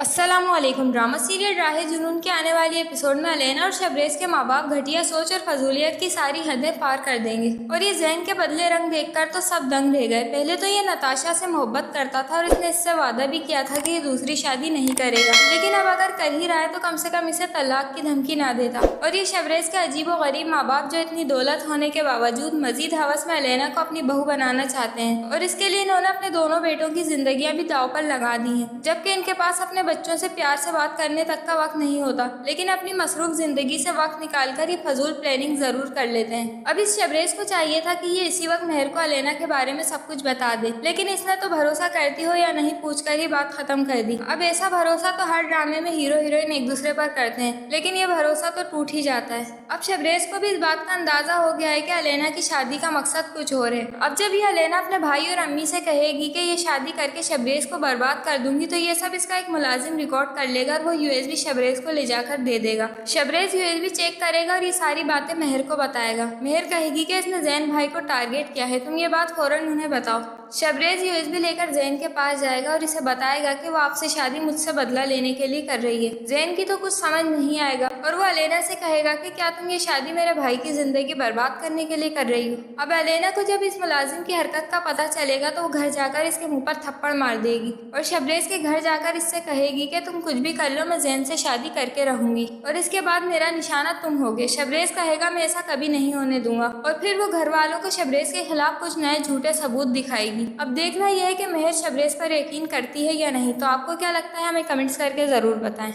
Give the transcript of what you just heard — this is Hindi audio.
अस्सलामुअलैकुम। ड्रामा सीरियल राहे जुनून के आने वाली एपिसोड में अलेना और शबरेज के माँ बाप घटिया सोच और फजूलियत की सारी हदें पार कर देंगे और ये जैन के बदले रंग देखकर तो सब दंग रह गए। पहले तो ये नताशा से मोहब्बत करता था और इसने इससे वादा भी किया था कि ये दूसरी शादी नहीं करेगा, लेकिन अब अगर कर ही रहा है तो कम से कम इसे तलाक की धमकी ना देता। और ये शबरेज के अजीब और गरीब माँ बाप जो इतनी दौलत होने के बावजूद मजीद हवस में अलेना को अपनी बहू बनाना चाहते हैं और इसके लिए इन्होंने अपने दोनों बेटों की जिंदगियां भी दाव पर लगा दी हैं, जबकि इनके पास अपने बच्चों से प्यार से बात करने तक का वक्त नहीं होता, लेकिन अपनी मसरूफ जिंदगी से वक्त निकालकर ये फजूल प्लानिंग जरूर कर लेते हैं। अब इस शबरेज को चाहिए था कि ये इसी वक्त मेहर को अलेना के बारे में सब कुछ बता दे, लेकिन इसने तो भरोसा करती हो या नहीं पूछकर ही बात खत्म कर दी। अब ऐसा भरोसा तो हर ड्रामे में हीरो हीरोइन एक दूसरे पर करते हैं, लेकिन ये भरोसा तो टूट ही जाता है। अब शबरेज को भी इस बात का अंदाजा हो गया है कि अलेना की शादी का मकसद कुछ और है। अब जब ये अलेना अपने भाई और अम्मी से कहेगी कि ये शादी करके शबरेज को बर्बाद कर दूंगी, तो ये सब इसका एक मुलाजिम रिकॉर्ड कर लेगा और वो यूएसबी शबरेज को ले जाकर दे देगा। शबरेज यूएसबी चेक करेगा और ये सारी बातें मेहर को बताएगा। मेहर कहेगी कि इसने जैन भाई को टारगेट किया है, तुम ये बात फौरन उन्हें बताओ। शबरेज यूएसबी लेकर जैन के पास जाएगा और इसे बताएगा कि वो आपसे शादी मुझसे बदला लेने के लिए कर रही है। जैन की तो कुछ समझ नहीं आएगा और वो अलेना से कहेगा कि क्या तुम ये शादी मेरे भाई की जिंदगी बर्बाद करने के लिए कर रही हो। अब अलेना को जब इस मुलाजिम की हरकत का पता चलेगा तो वो घर जाकर इसके मुंह पर थप्पड़ मार देगी और शबरेज के घर जाकर इससे कहेगी कि तुम कुछ भी कर लो, मैं जैन से शादी करके रहूंगी और इसके बाद मेरा निशाना तुम होगे। शबरेज कहेगा मैं ऐसा कभी नहीं होने दूंगा और फिर वो घर वालों को शबरेज के खिलाफ कुछ नए झूठे सबूत दिखाएगी। अब देखना यह है कि मेहर शबरेज पर यकीन करती है या नहीं। तो आपको क्या लगता है, हमें कमेंट्स करके जरूर बताएं।